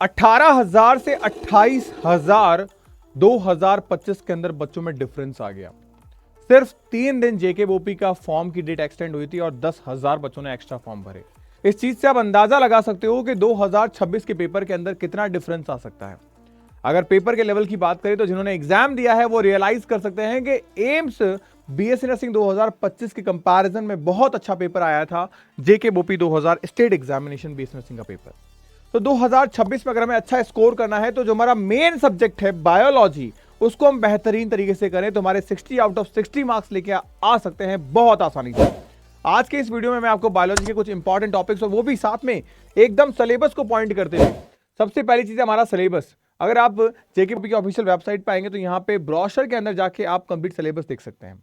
18,000 से 28,000 2025 के अंदर बच्चों में डिफरेंस आ गया। सिर्फ 3 दिन जेके बोपी का फॉर्म की डेट एक्सटेंड हुई थी और 10,000 बच्चों ने एक्स्ट्रा फॉर्म भरे। इस चीज से आप अंदाजा लगा सकते हो कि 2026 के पेपर के अंदर कितना डिफरेंस आ सकता है। अगर पेपर के लेवल की बात करें तो जिन्होंने एग्जाम दिया है वो रियलाइज कर सकते हैं कि एम्स बीएससी नर्सिंग 2025 के कंपैरिजन में बहुत अच्छा पेपर आया था जेके बोपी 2000 स्टेट एग्जामिनेशन बीएससी नर्सिंग का पेपर। तो 2026 में अगर हमें अच्छा स्कोर करना है तो जो हमारा मेन सब्जेक्ट है बायोलॉजी उसको हम बेहतरीन तरीके से करें तो हमारे 60 आउट ऑफ 60 मार्क्स लेके आ सकते हैं बहुत आसानी से। आज के इस वीडियो में मैं आपको बायोलॉजी के कुछ इंपॉर्टेंट टॉपिक्स और वो भी साथ में एकदम सिलेबस को पॉइंट करते हुए। सबसे पहली चीज है हमारा सिलेबस। अगर आप जेकेबी की ऑफिशियल वेबसाइट पे आएंगे तो यहाँ पे ब्रोशर के अंदर जाके आप कंप्लीट सिलेबस देख सकते हैं।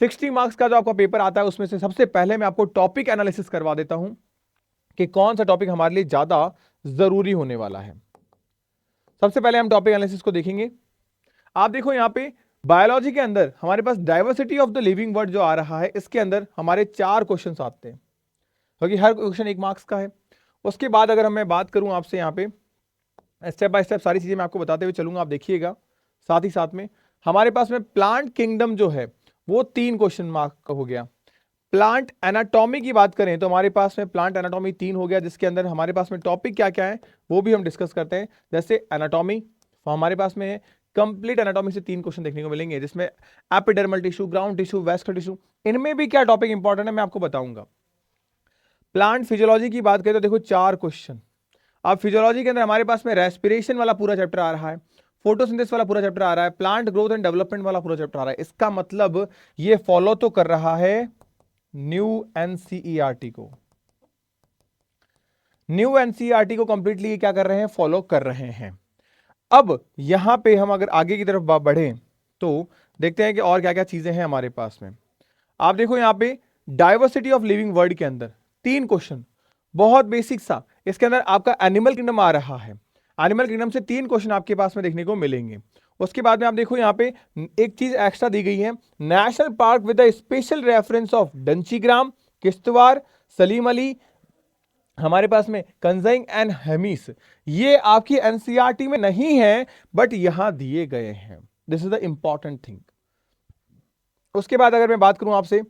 60 मार्क्स का जो आपका पेपर आता है उसमें से सबसे पहले मैं आपको टॉपिक एनालिसिस करवा देता हूं कि कौन सा टॉपिक हमारे लिए ज्यादा जरूरी होने वाला है। सबसे पहले हम टॉपिक एनालिसिस को देखेंगे। आप देखो यहाँ पे बायोलॉजी के अंदर हमारे पास diversity of the living world जो आ रहा है इसके अंदर हमारे 4 क्वेश्चंस आते हैं क्योंकि हर क्वेश्चन 1 मार्क्स का है। उसके बाद अगर मैं बात करूं आपसे यहाँ पे स्टेप बाय स्टेप सारी चीजें मैं आपको बताते हुए चलूंगा, आप देखिएगा। साथ ही साथ में हमारे पास में प्लांट किंगडम जो है वो 3 क्वेश्चन मार्क का हो गया। प्लांट एनाटॉमी की बात करें तो हमारे पास में प्लांट एनाटॉमी 3 हो गया, जिसके अंदर हमारे पास में टॉपिक क्या क्या है वो भी हम डिस्कस करते हैं। जैसे एनाटॉमी हमारे पास में है, कंप्लीट एनाटॉमी से 3 क्वेश्चन देखने को मिलेंगे जिसमें epidermal tissue, ground tissue, vascular tissue, इनमें भी क्या टॉपिक इंपॉर्टेंट है मैं आपको बताऊंगा। प्लांट फिजियोलॉजी की बात करें तो देखो 4 क्वेश्चन। अब फिजियोलॉजी के अंदर हमारे पास में रेस्पिरेशन वाला पूरा चैप्टर आ रहा है, फोटोसिंथेसिस वाला पूरा चैप्टर आ रहा है, प्लांट ग्रोथ एंड डेवलपमेंट वाला पूरा चैप्टर आ रहा है। इसका मतलब ये फॉलो तो कर रहा है न्यू एनसीईआरटी को। न्यू एनसीईआरटी को कंप्लीटली क्या कर रहे हैं, फॉलो कर रहे हैं। अब यहां पे हम अगर आगे की तरफ बढ़े तो देखते हैं कि और क्या क्या चीजें हैं हमारे पास में। आप देखो यहां पे डाइवर्सिटी ऑफ लिविंग वर्ड के अंदर 3 क्वेश्चन, बहुत बेसिक सा। इसके अंदर आपका एनिमल किंगडम आ रहा है, एनिमल किंगडम से 3 क्वेश्चन आपके पास में देखने को मिलेंगे। उसके बाद में आप देखो यहाँ पे एक चीज एक्स्ट्रा दी गई है, national park with the special reference of Dachigam, Kishtwar, Salim Ali, हमारे पास में कंजाइंग एंड हेमिस। ये आपकी एनसीईआरटी में नहीं है बट यहां दिए गए हैं। This is the important thing. उसके बाद अगर मैं बात करूं आपसे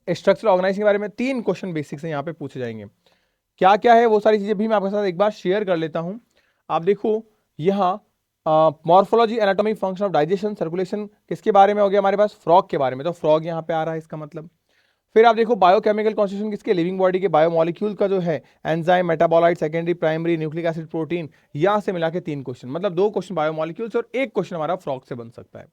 स्ट्रक्चरल ऑर्गेनाइजिंग के बारे में, 3 क्वेश्चन बेसिक से यहां पे पूछे जाएंगे। क्या क्या है वो सारी चीजें भी मैं आपके साथ एक बार शेयर कर लेता हूं। आप देखो यहां morphology, anatomy, function of digestion, circulation किसके बारे में हो गया हमारे पास, फ्रॉग के बारे में, तो फ्रॉग यहां पे आ रहा है इसका मतलब। फिर आप देखो बायोकेमिकल कॉन्स्टिट्यूशन किसके, लिविंग बॉडी के बायोमोलिक्यूल का जो है, enzyme, metabolite, secondary, primary, nucleic acid, protein, यहां से मिला के 3 क्वेश्चन, मतलब 2 क्वेश्चन बायोमोलिक्यूल्स और 1 क्वेश्चन हमारा फ्रॉग से बन सकता है।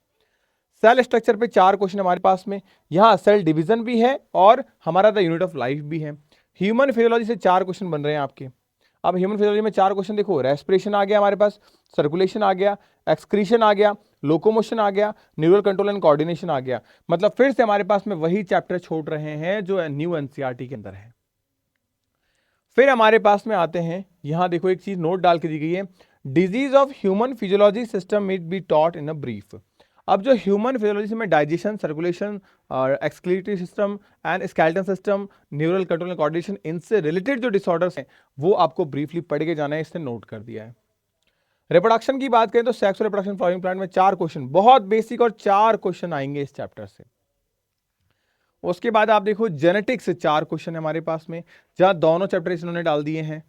सेल स्ट्रक्चर पे 4 क्वेश्चन हमारे पास में, यहां सेल डिवीजन भी है और हमारा द यूनिट ऑफ लाइफ भी है। ह्यूमन फिजियोलॉजी से 4 क्वेश्चन बन रहे हैं आपके। अब ह्यूमन फिजियोलॉजी में 4 क्वेश्चन देखो, रेस्पिरेशन आ गया हमारे पास, सर्कुलेशन आ गया, एक्सक्रीशन आ गया, लोकोमोशन आ गया, न्यूरल कंट्रोल एंड कोऑर्डिनेशन आ गया। मतलब फिर से हमारे पास में वही चैप्टर छोड़ रहे हैं जो न्यू एनसीईआरटी के अंदर है। फिर हमारे पास में आते हैं, यहां देखो एक चीज नोट डाल के दी गई है, disease of human physiology system might be taught in a brief. अब जो ह्यूमन फिजियोलॉजी में डाइजेशन, सर्कुलेशन और excretory system and skeleton system, neural control and coordination, इनसे रिलेटेड जो डिसऑर्डर्स हैं वो आपको ब्रीफली पढ़ के जाना है, इसने नोट कर दिया है। रिप्रोडक्शन की बात करें तो सेक्स और रिप्रोडक्शन फ्लावरिंग प्लांट में 4 क्वेश्चन, बहुत बेसिक, और 4 क्वेश्चन आएंगे इस चैप्टर से। उसके बाद आप देखो जेनेटिक्स से 4 क्वेश्चन है हमारे पास में, जहां दोनों चैप्टर इन्होंने डाल दिए हैं।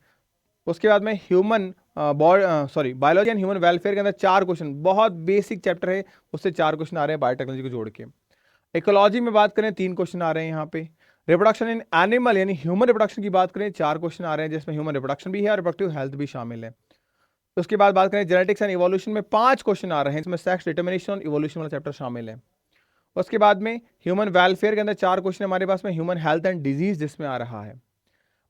उसके बाद में human biology and human welfare के अंदर 4 क्वेश्चन, बहुत बेसिक चैप्टर है, उससे 4 क्वेश्चन आ रहे हैं बायोटेक्नोलॉजी को जोड़ के। इकोलॉजी में बात करें 3 क्वेश्चन आ रहे हैं यहाँ पे। रिप्रोडक्शन इन एनिमल यानी ह्यूमन रिप्रोडक्शन की बात करें 4 क्वेश्चन आ रहे हैं, जिसमें ह्यूमन रिप्रोडक्शन भी है और रिप्रोडक्टिव हेल्थ भी शामिल है। उसके बाद बात करें जेनेटिक्स एंड इवोल्यूशन में 5 क्वेश्चन आ रहे हैं, इसमें सेक्स डिटर्मिनेशन और इवोल्यूशन वाला चैप्टर शामिल है। उसके बाद में ह्यूमन वेलफेयर के अंदर 4 क्वेश्चन हमारे पास में, ह्यूमन हेल्थ एंड डिजीज जिसमें आ रहा है।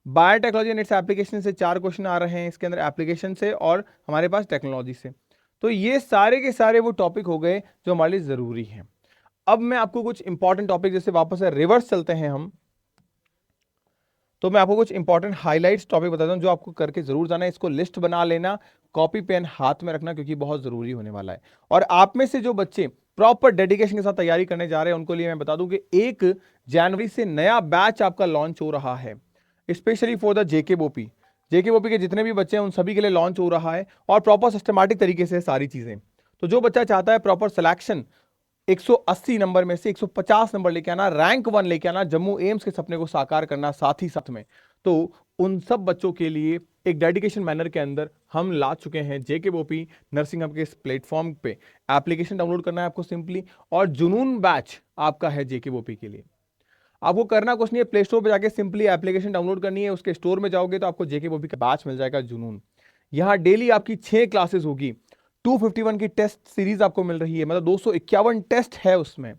बायोटेक्नोलॉजी एंड इट्स एप्लीकेशन से 4 क्वेश्चन आ रहे हैं इसके अंदर, एप्लीकेशन से और हमारे पास टेक्नोलॉजी से। तो ये सारे के सारे वो टॉपिक हो गए जो हमारे लिए जरूरी हैं। अब मैं आपको कुछ इंपॉर्टेंट टॉपिक, जैसे वापस से रिवर्स चलते हैं हम, तो मैं आपको कुछ इंपॉर्टेंट हाइलाइट्स टॉपिक बताता हूं जो आपको करके जरूर जाना है। इसको लिस्ट बना लेना, कॉपी पेन हाथ में रखना, क्योंकि बहुत जरूरी होने वाला है। और आप में से जो बच्चे प्रॉपर डेडिकेशन के साथ तैयारी करने जा रहे हैं उनको लिए मैं बता दूं कि 1 जनवरी से नया बैच आपका लॉन्च हो रहा है, स्पेशली फॉर द जेके बोपी। जेकेओपी के जितने भी बच्चे हैं उन सभी के लिए लॉन्च हो रहा है और प्रॉपर सिस्टमैटिक तरीके से सारी चीजें। तो जो बच्चा चाहता है प्रॉपर सिलेक्शन 180 नंबर में से 150 नंबर लेके आना, रैंक 1 लेके आना, जम्मू एम्स के सपने को साकार करना साथ ही साथ में, तो उन सब बच्चों के लिए एक डेडिकेशन मैनर के अंदर हम ला चुके हैं जेकेओपी नर्सिंग हब के इस प्लेटफॉर्म पे। एप्लीकेशन डाउनलोड करना है आपको सिंपली, और जुनून बैच आपका है जेकेओपी के लिए। आपको करना कुछ नहीं है, प्ले स्टोर पे जाके सिंपली एप्लीकेशन डाउनलोड करनी है, उसके स्टोर में जाओगे तो आपको जेकेओपी का बैच मिल जाएगा जुनून। यहाँ डेली आपकी 6 क्लासेस होगी, 251 की टेस्ट सीरीज आपको मिल रही है, मतलब 251 टेस्ट है उसमें।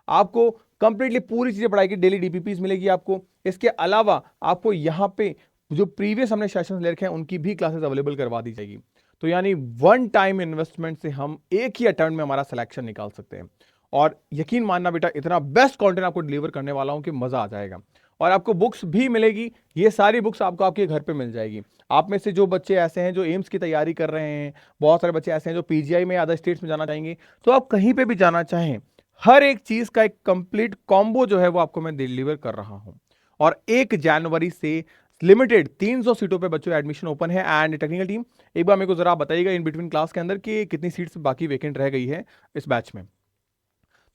आपको कंप्लीटली पूरी चीजें पढ़ाई की, डेली डीपीपीज मिलेगी आपको। इसके अलावा आपको यहाँ पे जो प्रीवियस हमने सेशंस ले रखे हैं उनकी भी क्लासेस अवेलेबल करवा दी जाएगी। तो यानी वन टाइम इन्वेस्टमेंट से हम एक ही अटेम्प्ट में हमारा सिलेक्शन निकाल सकते हैं। और यकीन मानना बेटा, इतना बेस्ट कंटेंट आपको डिलीवर करने वाला हूं कि मजा आ जाएगा। और आपको बुक्स भी मिलेगी, ये सारी बुक्स आपको आपके घर पे मिल जाएगी। आप में से जो बच्चे ऐसे हैं जो एम्स की तैयारी कर रहे हैं, बहुत सारे बच्चे ऐसे हैं जो पीजीआई में अदर स्टेट्स में जाना चाहेंगे, तो आप कहीं पे भी जाना चाहें, हर एक चीज का एक कंप्लीट कॉम्बो जो है वो आपको मैं डिलीवर कर रहा हूं। और 1 जनवरी से लिमिटेड 300 सीटों पे बच्चों एडमिशन ओपन है। एंड टेक्निकल टीम, एक बार मेरे को जरा बताइएगा इन बिटवीन क्लास के अंदर कि कितनी सीट्स बाकी वेकेंट रह गई है इस बैच में।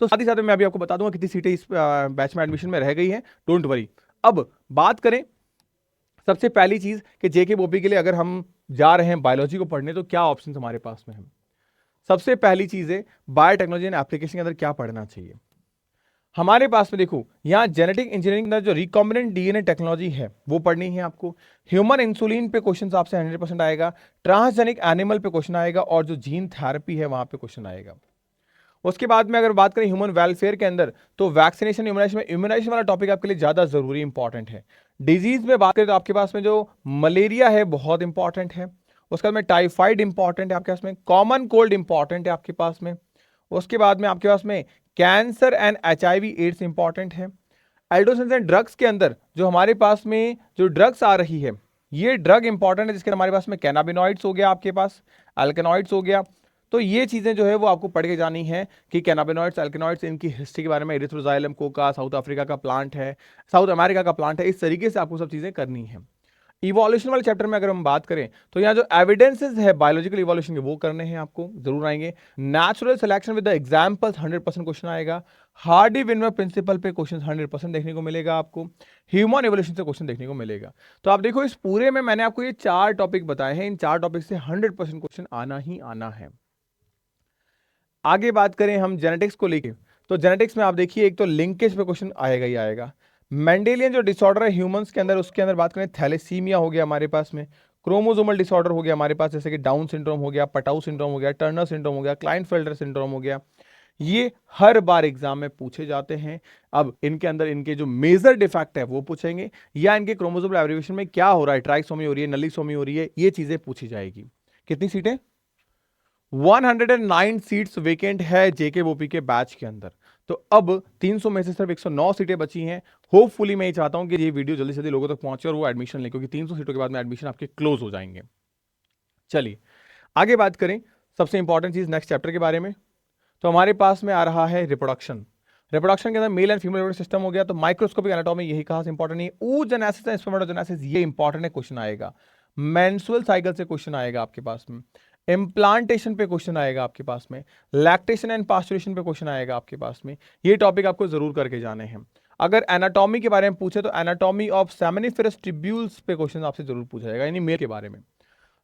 तो साथ ही साथ मैं अभी आपको बता दूंगा कितनी सीटें इस बैच में एडमिशन में रह गई है, डोंट वरी। अब बात करें सबसे पहली चीज कि जेकेओपी के लिए अगर हम जा रहे हैं बायोलॉजी को पढ़ने, तो क्या ऑप्शन हमारे पास में है। सबसे पहली चीज है बायोटेक्नोलॉजी एंड एप्लीकेशन के अंदर क्या पढ़ना चाहिए। हमारे पास में देखो, यहाँ जेनेटिक इंजीनियरिंग के अंदर जो रिकॉम्बिनेंट डीएनए टेक्नोलॉजी है वो पढ़नी है आपको। ह्यूमन इंसुलिन पे क्वेश्चन आपसे 100% आएगा, ट्रांसजेनिक एनिमल पे क्वेश्चन आएगा, और जो जीन थेरेपी है वहां पे क्वेश्चन आएगा। उसके बाद में अगर बात करें ह्यूमन वेलफेयर के अंदर, तो वैक्सीनेशन इम्यूनाइजेशन वाला टॉपिक आपके लिए ज्यादा जरूरी इंपॉर्टेंट है। डिजीज में बात करें तो आपके पास में जो मलेरिया है बहुत इंपॉर्टेंट है। उसके बाद में टाइफाइड इंपॉर्टेंट है आपके पास में, कॉमन कोल्ड इंपॉर्टेंट है आपके पास में। उसके बाद में आपके पास में cancer and HIV AIDS important है। एल्डोसेंस एंड ड्रग्स के अंदर जो हमारे पास में जो ड्रग्स आ रही है, ये ड्रग इंपॉर्टेंट है, जिसके हमारे पास में कैनाबिनॉइड्स हो गया, आपके पास अल्केनॉइड्स हो गया। तो ये चीजें जो है वो आपको पढ़ के जानी है कि कैनाबिनॉइड्स, अल्केनॉइड्स, इनकी हिस्ट्री के बारे में। एरिथ्रोजाइलम कोका साउथ अफ्रीका का प्लांट है, साउथ अमेरिका का प्लांट है, इस तरीके से आपको सब चीजें करनी है। इवोल्यूशन वाले चैप्टर में अगर हम बात करें तो यहाँ जो एविडेंसेस है बायोलॉजिकल इवोल्यूशन के वो करने हैं आपको, जरूर आएंगे। Natural selection with the examples 100% question आएगा। हार्डी विनर प्रिंसिपल पे क्वेश्चन 100% देखने को मिलेगा आपको। ह्यूमन इवोल्यूशन से क्वेश्चन देखने को मिलेगा। तो आप देखो, इस पूरे में मैंने आपको ये 4 टॉपिक बताए हैं, इन 4 टॉपिक से 100% क्वेश्चन आना ही आना है। आगे बात करें हम जेनेटिक्स को लेके, तो जेनेटिक्स में आप देखिए एक तो लिंकेज पे क्वेश्चन आएगा ही आएगा। मेंडेलियन जो डिसऑर्डर है ह्यूमंस के अंदर, उसके अंदर बात करें थैलेसीमिया हो गया हमारे पास में, क्रोमोसोमल डिसऑर्डर हो गया हमारे पास, जैसे कि डाउन सिंड्रोम हो गया, पटाउ सिंड्रोम हो गया, टर्नर सिंड्रोम हो गया, क्लाइनफेल्टर सिंड्रोम हो गया। ये हर बार एग्जाम में पूछे जाते हैं। अब इनके अंदर इनके जो मेजर डिफेक्ट है वो पूछेंगे, या इनके क्रोमोसोमल एब्रिविएशन में क्या हो रहा है, ट्राइसोमी हो रही है, नलीसोमी हो रही है, ये चीजें पूछी जाएगी। कितनी सीटें? 109 सीट्स वेकेंट है जेकेओपी के बैच के अंदर। तो अब 300 में से सिर्फ 109 सीटें बची हैं। होपफुली मैं ये चाहता हूं कि ये वीडियो जल्दी से जल्दी लोगों तक पहुंचे और वो एडमिशन ले, क्योंकि 300 सीटों के बाद में एडमिशन आपके क्लोज हो जाएंगे। चलिए आगे बात करें सबसे इंपॉर्टेंट चीज नेक्स्ट चैप्टर के बारे में। तो हमारे पास में आ रहा है रिप्रोडक्शन। रिप्रोडक्शन के अंदर मेल एंड फीमेल सिस्टम हो गया, तो माइक्रोस्कोपिक एनाटॉमी यही खास इंपॉर्टेंट नहीं। oogenesis एंड स्पर्मेटोजेनेसिस ये इंपॉर्टेंट है, क्वेश्चन आएगा। मेंस्ट्रुअल साइकिल से क्वेश्चन आएगा आपके पास में। इम्प्लांटेशन पे क्वेश्चन आएगा आपके पास में। लैक्टेशन एंड पास्चुरेशन पे क्वेश्चन आएगा आपके पास में। ये टॉपिक आपको जरूर करके जाने हैं। अगर एनाटॉमी के बारे में पूछे तो एनाटॉमी ऑफ सेमिनिफेरस ट्यूब्यूल्स पे क्वेश्चन आपसे जरूर पूछा जाएगा, यानी मेल के बारे में।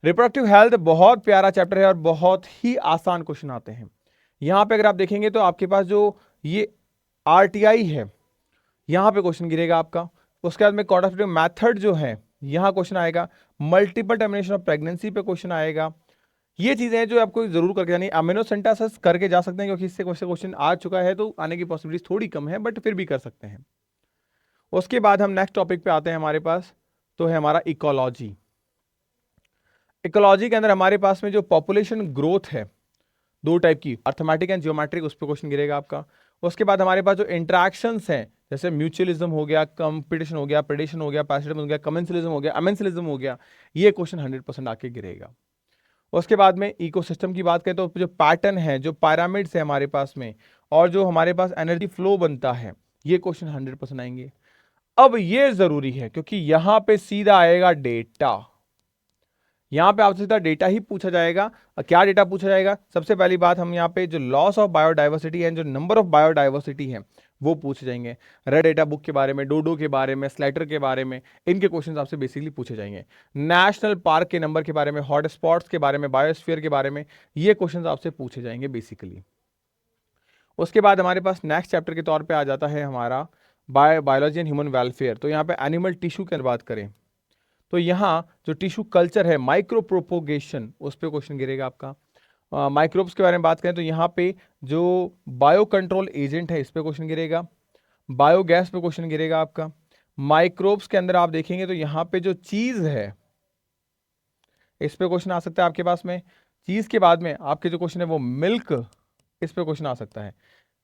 रिप्रोडक्टिव हेल्थ बहुत प्यारा चैप्टर है और बहुत ही आसान क्वेश्चन आते हैं। यहां पे अगर आप देखेंगे तो आपके पास जो ये RTI है, यहां पे क्वेश्चन गिरेगा आपका। उसके बाद में कॉन्ट्रासेप्टिव मेथड जो है, यहां क्वेश्चन आएगा। मल्टीपल टर्मिनेशन ऑफ प्रेगनेंसी पे क्वेश्चन आएगा। ये चीजें हैं जो आपको जरूर करके जानी। अमीनो सिंथेसिस करके जा सकते हैं, क्योंकि इससे क्वेश्चन आ चुका है तो आने की पॉसिबिलिटी थोड़ी कम है, बट फिर भी कर सकते हैं। उसके बाद हम नेक्स्ट टॉपिक पे आते हैं हमारे पास, तो है हमारा इकोलॉजी। इकोलॉजी के अंदर हमारे पास में जो पॉपुलेशन ग्रोथ है, 2 टाइप की, अर्थमेटिक एंड जियोमेट्रिक, उस पर क्वेश्चन गिरेगा आपका। उसके बाद हमारे पास जो इंट्रैक्शंस हैं, जैसे म्यूचुअलिज्म हो गया, कंपटीशन हो गया, प्रेडेशन हो गया, पैसिविज्म हो गया, कमेंसलिज्म हो गया, अमेंसलिज्म हो गया, ये क्वेश्चन 100% आके गिरेगा। उसके बाद में इकोसिस्टम की बात करें तो जो पैटर्न है, जो पिरामिड्स है हमारे पास में, और जो हमारे पास एनर्जी फ्लो बनता है, ये क्वेश्चन 100% आएंगे। अब ये जरूरी है क्योंकि यहां पे सीधा आएगा डेटा। यहाँ पे आपसे सीधा डेटा ही पूछा जाएगा। क्या डेटा पूछा जाएगा? सबसे पहली बात, हम यहाँ पे जो लॉस ऑफ बायोडाइवर्सिटी एंड जो नंबर ऑफ बायोडाइवर्सिटी है वो पूछे जाएंगे। रेड डेटा बुक के बारे में, डोडो के बारे में, स्लाइटर के बारे में, इनके क्वेश्चन आपसे बेसिकली पूछे जाएंगे। नेशनल पार्क के नंबर के बारे में, हॉट स्पॉट्स के बारे में, बायोस्फीयर के बारे में, ये क्वेश्चन आपसे पूछे जाएंगे बेसिकली। उसके बाद हमारे पास नेक्स्ट चैप्टर के तौर पे आ जाता है हमारा बायोलॉजी एंड ह्यूमन वेलफेयर। तो यहाँ पे एनिमल टिश्यू की बात करें तो यहाँ जो टिश्यू कल्चर है, माइक्रो प्रोपोगेशन, उस पर क्वेश्चन गिरेगा आपका। माइक्रोब्स के बारे में बात करें तो यहाँ पे जो बायो कंट्रोल एजेंट है इस पे क्वेश्चन गिरेगा। बायोगैस पे क्वेश्चन गिरेगा आपका। माइक्रोब्स के अंदर आप देखेंगे तो यहाँ पे जो चीज है इस पे क्वेश्चन आ सकता है आपके पास में। चीज के बाद में आपके जो क्वेश्चन है वो मिल्क, इस पे क्वेश्चन आ सकता है।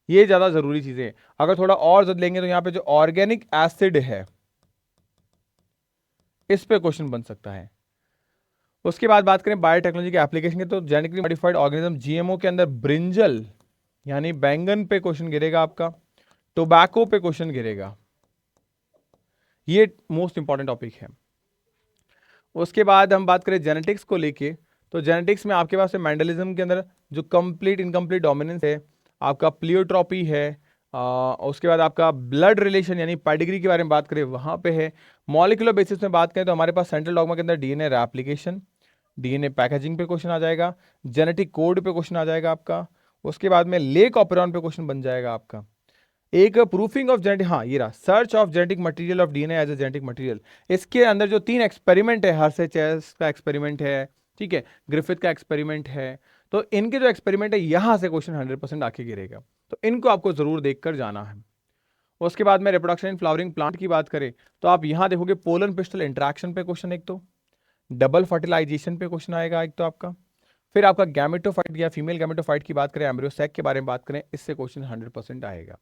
ये ज्यादा जरूरी चीजें हैं। अगर थोड़ा और जद लेंगे तो यहाँ पे जो ऑर्गेनिक एसिड है इस पे क्वेश्चन बन सकता है। उसके बाद बात करें बायोटेक्नोलॉजी के एप्लीकेशन के तो जेनेटिकली मॉडिफाइड ऑर्गेनिज्म जीएमओ के अंदर ब्रिंजल यानी बैंगन पे क्वेश्चन गिरेगा आपका। टोबैको पे क्वेश्चन गिरेगा। ये मोस्ट इंपॉर्टेंट टॉपिक है। उसके बाद हम बात करें जेनेटिक्स को लेके तो जेनेटिक्स में आपके पास मेंडलिज्म के अंदर जो कंप्लीट इनकम्प्लीट डोमिनेंस है, आपका प्लियोट्रॉपी है, उसके बाद आपका ब्लड रिलेशन यानी पेडिग्री के बारे में बात करें वहां पे है। मॉलिक्यूलर बेसिस में बात करें तो हमारे पास सेंट्रल डॉगमा के अंदर डीएनए रेप्लिकेशन, डीएनए पैकेजिंग पे क्वेश्चन आ जाएगा। जेनेटिक कोड पे क्वेश्चन आ जाएगा आपका। उसके बाद में लेक ऑपेरॉन पे क्वेश्चन बन जाएगा आपका। एक प्रूफिंग ऑफ जेनेटिक, हाँ ये रहा, search of genetic material of DNA as a genetic material. इसके अंदर जो 3 एक्सपेरिमेंट है, हर्से चेस का एक्सपेरिमेंट है, ठीक है, ग्रिफिथ का एक्सपेरिमेंट है, तो इनके जो एक्सपेरिमेंट है यहां से क्वेश्चन 100% आके गिरेगा। तो इनको आपको जरूर देखकर जाना है। उसके बाद में रिप्रोडक्शन इन फ्लावरिंग प्लांट की बात करें तो आप यहां देखोगे पोलन पिस्टल इंटरेक्शन पे क्वेश्चन, एक तो डबल फर्टिलाइजेशन पे क्वेश्चन आएगा एक तो आपका। फिर आपका गैमेटोफाइट या फीमेल गैमेटोफाइट की बात करें, एम्ब्रियोसैक के बारे में बात करें, इससे क्वेश्चन 100% आएगा।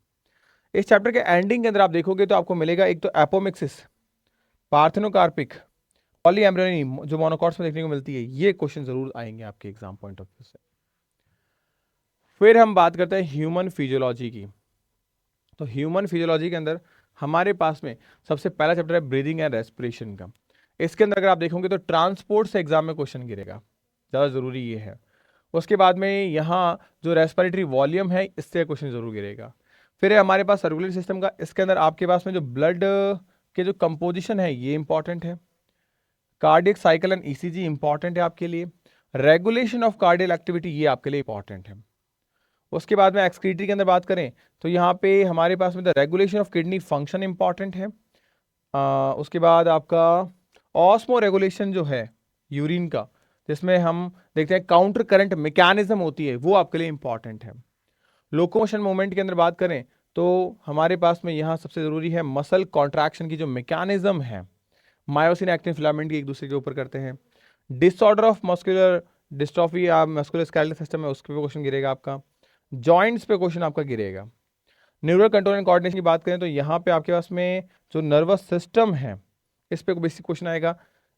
इस चैप्टर के एंडिंग के अंदर आप देखोगे तो आपको मिलेगा एक तो एपोमिक्सिस, पार्थेनोकार्पिक, पॉलीएम्ब्रियोनी जो मोनोकॉट्स में देखने को मिलती है, ये क्वेश्चन जरूर आएंगे आपके एग्जाम पॉइंट ऑफ व्यू से। फिर हम बात करते हैं ह्यूमन फिजियोलॉजी की। तो ह्यूमन फिजियोलॉजी के अंदर हमारे पास में सबसे पहला चैप्टर है ब्रीदिंग एंड रेस्पिरेशन का। इसके अंदर अगर आप देखोगे तो ट्रांसपोर्ट से एग्जाम में क्वेश्चन गिरेगा, ज़्यादा जरूरी ये है। उसके बाद में यहाँ जो रेस्पिरेटरी वॉल्यूम है इससे क्वेश्चन जरूर गिरेगा। फिर है हमारे पास सर्कुलेटरी सिस्टम का, इसके अंदर आपके पास में जो ब्लड के जो कंपोजिशन है ये इंपॉर्टेंट है। Cardiac cycle and ECG important है आपके लिए। रेगुलेशन ऑफ कार्डियल एक्टिविटी ये आपके लिए इंपॉर्टेंट है। उसके बाद में एक्सक्रीटरी के अंदर बात करें तो यहाँ पे हमारे पास में the regulation of kidney function important है। उसके बाद आपका ऑस्मो रेगुलेशन जो है यूरिन का, जिसमें हम देखते हैं काउंटर करंट मैकेनिज्म होती है, वो आपके लिए इंपॉर्टेंट है। लोकोमोशन मूवमेंट के अंदर बात करें तो हमारे पास में यहाँ सबसे जरूरी है मसल कॉन्ट्रैक्शन की जो मैकेनिज्म है, मायोसिन एक्टिन फिलामेंट एक दूसरे के ऊपर करते हैं। डिसऑर्डर ऑफ मस्कुलर डिस्ट्रॉफी या मस्कुलर स्केलेटल सिस्टम है, उसके पे क्वेश्चन गिरेगा आपका। जॉइंट्स पे क्वेश्चन आपका गिरेगा। न्यूरल कंट्रोल एंड कोऑर्डिनेशन की बात करें तो यहाँ पे आपके पास में जो नर्वस सिस्टम है इस पे बेसिक क्वेश्चन आएगा।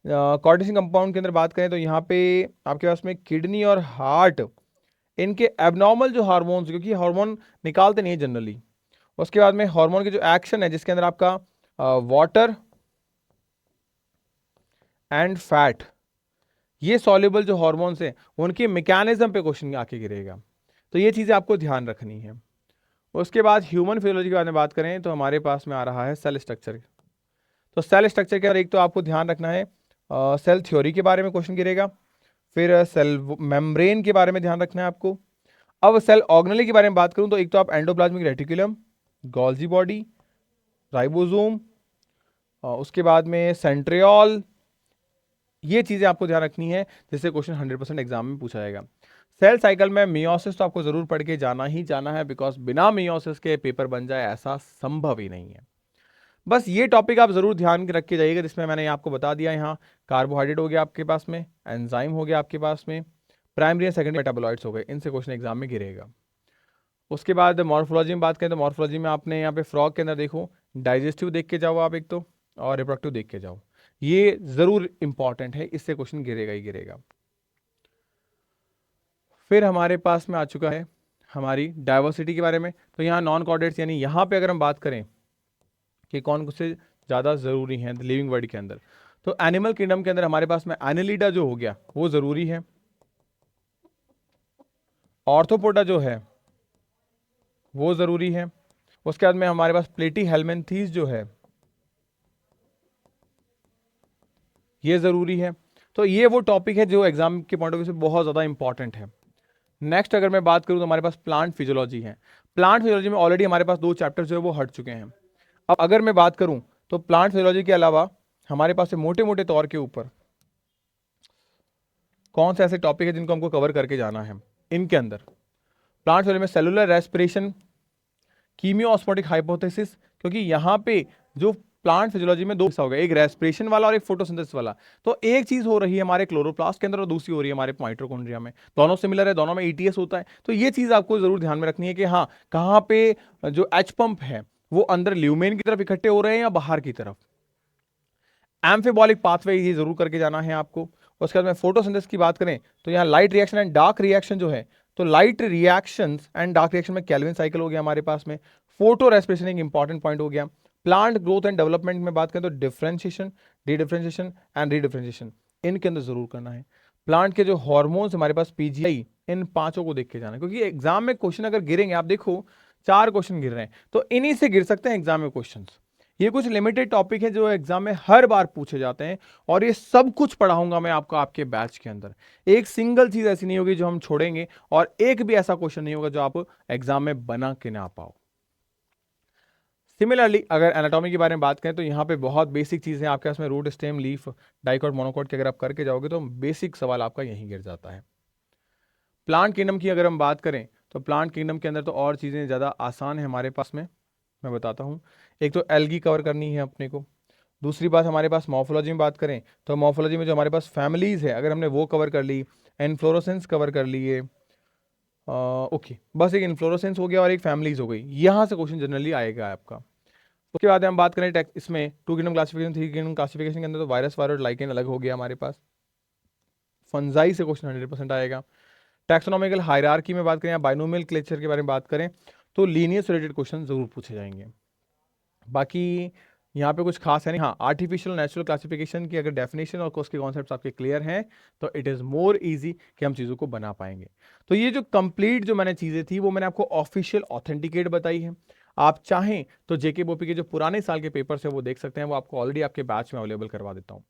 कोऑर्डिनेशन कंपाउंड के अंदर बात करें तो यहाँ पे आपके पास में किडनी और हार्ट, इनके एबनॉर्मल जो हार्मोन्स, क्योंकि हार्मोन निकालते नहीं है जनरली। उसके बाद में हार्मोन के जो एक्शन है जिसके अंदर आपका वाटर एंड फैट, ये सॉल्युबल जो हार्मोन्स हैं उनके मैकेनिज्म पे क्वेश्चन आके गिरेगा। तो ये चीज़ें आपको ध्यान रखनी है। उसके बाद ह्यूमन फिजियोलॉजी के बारे में बात करें तो हमारे पास में आ रहा है सेल स्ट्रक्चर। तो सेल स्ट्रक्चर के अंदर एक तो आपको ध्यान रखना है सेल थ्योरी के बारे में क्वेश्चन गिरेगा। फिर सेल मेम्ब्रेन के बारे में ध्यान रखना है आपको। अब सेल ऑर्गेनेल के बारे में बात करूं तो एक तो आप endoplasmic reticulum, Golgi body, ribosome, उसके बाद में सेंट्रियोल, ये चीजें आपको ध्यान रखनी है जिससे क्वेश्चन 100% एग्जाम में पूछा जाएगा। सेल साइकिल में मियोसिस तो आपको जरूर पढ़ के जाना ही जाना है, बिकॉज बिना मियोसिस के पेपर बन जाए ऐसा संभव ही नहीं है। बस ये टॉपिक आप जरूर ध्यान रख के जाइएगा, जिसमें मैंने आपको बता दिया। यहाँ कार्बोहाइड्रेट हो गया आपके पास में, एंजाइम हो गया आपके पास में, प्राइमरी एंड सेकेंडरी मेटाबोलाइट्स हो गए, इनसे क्वेश्चन एग्जाम में गिरेगा। उसके बाद मॉर्फोलॉजी में बात करें तो मॉर्फोलॉजी में आपने यहाँ पे फ्रॉग के अंदर देखो डाइजेस्टिव देख के जाओ आप एक तो, और रिप्रोडक्टिव देख के जाओ, ये जरूर इंपॉर्टेंट है, इससे क्वेश्चन गिरेगा ही गिरेगा। फिर हमारे पास में आ चुका है हमारी डाइवर्सिटी के बारे में। तो यहाँ नॉन कॉर्डेट्स यानी यहाँ पे अगर हम बात करें कि कौन से ज़्यादा ज़रूरी हैं लिविंग वर्ल्ड के अंदर, तो एनिमल किंगडम के अंदर हमारे पास में एनालिडा जो हो गया वो जरूरी है, ऑर्थोपोडा जो है वो जरूरी है, उसके बाद में हमारे पास प्लेटी हेलमेंथीस जो है ये जरूरी है। तो ये वो टॉपिक है जो एग्जाम के पॉइंट ऑफ व्यू से बहुत ज्यादा इंपॉर्टेंट है। नेक्स्ट अगर मैं बात करूं तो हमारे पास प्लांट फिजियोलॉजी है। प्लांट फिजियोलॉजी में ऑलरेडी हमारे पास 2 चैप्टर जो है वो हट चुके हैं। अब अगर मैं बात करूं तो प्लांट फिजियोलॉजी के अलावा हमारे पास मोटे मोटे तौर के ऊपर कौन से ऐसे टॉपिक है जिनको हमको कवर करके जाना है इनके अंदर। प्लांट फिजियोलॉजी में सेलुलर रेस्पिरेशन, कीमियोऑस्मोटिक हाइपोथेसिस, क्योंकि यहाँ पे जो प्लांट फिजियोलॉजी में 2 हिस्सा हो गया, एक रेस्पिरेशन वाला और एक फोटोसिंथेसिस वाला। तो एक चीज हो रही है हमारे क्लोरोप्लास्ट के अंदर और दूसरी हो रही है हमारे माइटोकॉन्ड्रिया में। दोनों सिमिलर है, दोनों में ईटीएस होता है। तो ये चीज आपको जरूर ध्यान में रखनी है कि हाँ कहाँ पे जो एच पंप है वो अंदर ल्यूमेन की तरफ इकट्ठे हो रहे हैं या बाहर की तरफ। एम्फिबॉलिक पाथवे ये जरूर करके जाना है आपको। उसके बाद में फोटोसिंथेसिस की बात करें तो यहाँ light reaction and dark reaction जो है, तो light reactions and dark reaction में केल्विन साइकिल हो गया हमारे पास में। फोटो रेस्पिरेशन एक इंपॉर्टेंट पॉइंट हो गया। प्लांट ग्रोथ एंड डेवलपमेंट में बात करें तो डिफरेंशिएशन, डी डिफरेंशिएशन एंड रीडिफरेंशिएशन इनके अंदर जरूर करना है। प्लांट के जो हार्मोन्स हमारे पास पीजीआई, इन 5 को देख के जाना है, क्योंकि एग्जाम में क्वेश्चन अगर गिरेंगे, आप देखो 4 क्वेश्चन गिर रहे हैं तो इन्हीं से गिर सकते हैं एग्जाम में क्वेश्चन। ये कुछ लिमिटेड टॉपिक है जो एग्जाम में हर बार पूछे जाते हैं और ये सब कुछ पढ़ाऊंगा मैं आपको आपके बैच के अंदर। एक सिंगल चीज ऐसी नहीं होगी जो हम छोड़ेंगे और एक भी ऐसा क्वेश्चन नहीं होगा जो आप एग्जाम में बना के ना पाओ। सिमिलरली अगर एनाटॉमी के बारे में बात करें तो यहाँ पे बहुत बेसिक चीजें आपके पास में root, stem, leaf, dicot, monocot के अगर आप करके जाओगे तो बेसिक सवाल आपका यहीं गिर जाता है। प्लांट किंगडम की अगर हम बात करें तो प्लांट किंगडम के अंदर तो और चीजें ज्यादा आसान है हमारे पास में, मैं बताता हूँ। एक तो एल्गी कवर करनी है अपने को। दूसरी बात हमारे पास मॉर्फोलॉजी में बात करें तो मॉर्फोलॉजी में जो हमारे पास फैमिलीज है अगर हमने वो कवर कर ली, इन्फ्लोरोसेंस कवर कर लिए, ओके बस एक इन्फ्लोरोसेंस हो गया और एक फैमिलीज हो गई, यहाँ से क्वेश्चन जनरली आएगा आपका। उसके बाद हम बात करें इसमें 2 किंगडम क्लासिफिकेशन, 3 किंगडम क्लासिफिकेशन के अंदर तो वायरस, वायरस, लाइकेन अलग हो गया हमारे पास। फंजाई से क्वेश्चन 100% आएगा। टैक्सोनॉमिकल हायरार्की में बात करें या बाइनोमियल क्लेचर के बारे में बात करें तो लीनियर रिलेटेड क्वेश्चन जरूर पूछे जाएंगे। बाकी यहाँ पे कुछ खास है नहीं। हाँ, आर्टिफिशियल नेचुरल क्लासिफिकेशन की अगर डेफिनेशन और उसके कॉन्सेप्ट्स आपके क्लियर हैं तो इट इज मोर इजी कि हम चीज़ों को बना पाएंगे। तो ये जो कंप्लीट जो मैंने चीज़ें थी वो मैंने आपको ऑफिशियल ऑथेंटिकेट बताई है। आप चाहें तो जेके बोपी के जो पुराने साल के पेपर्स हैं वो देख सकते हैं, वो आपको ऑलरेडी आपके बैच में अवेलेबल करवा देता हूँ।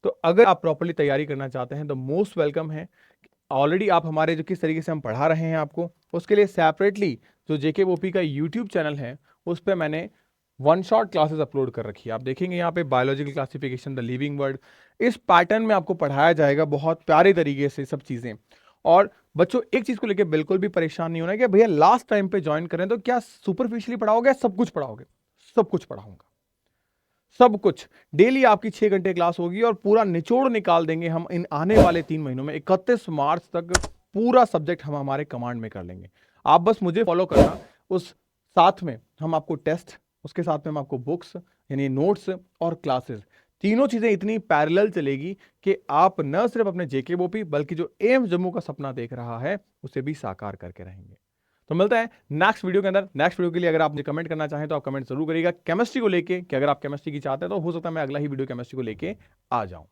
तो अगर आप प्रॉपर्ली तैयारी करना चाहते हैं तो मोस्ट वेलकम है। ऑलरेडी आप हमारे जो किस तरीके से हम पढ़ा रहे हैं आपको, उसके लिए सेपरेटली जो जेके बोपी का यूट्यूब चैनल है उस पर मैंने 1 शॉट क्लासेस अपलोड कर रखी है। आप देखेंगे यहाँ पे biological classification, the living world, इस पैटर्न में आपको पढ़ाया जाएगा बहुत प्यारे तरीके से सब चीजें। और बच्चों एक चीज को लेकर बिल्कुल भी परेशान नहीं होना है कि भैया लास्ट टाइम पे ज्वाइन करें तो क्या सुपरफिशियली पढ़ाओगे, सब कुछ पढ़ाओगे। सब कुछ पढ़ाऊंगा, सब कुछ। डेली आपकी 6 घंटे क्लास होगी और पूरा निचोड़ निकाल देंगे हम इन आने वाले 3 महीनों में। 31 मार्च तक पूरा सब्जेक्ट हम हमारे कमांड में कर लेंगे। आप बस मुझे फॉलो करना। उस साथ में हम आपको टेस्ट, उसके साथ में हम आपको बुक्स यानी नोट्स और क्लासेस, तीनों चीजें इतनी पैरेलल चलेगी कि आप न सिर्फ अपने जेके बोपी बल्कि जो एम्स जम्मू का सपना देख रहा है उसे भी साकार करके रहेंगे। तो मिलता है नेक्स्ट वीडियो के अंदर। नेक्स्ट वीडियो के लिए अगर आप मुझे कमेंट करना चाहें तो आप कमेंट जरूर करिएगा केमिस्ट्री को लेके, कि अगर आप केमिस्ट्री की चाहते हैं तो हो सकता है मैं अगला ही वीडियो केमिस्ट्री को लेके आ जाऊं।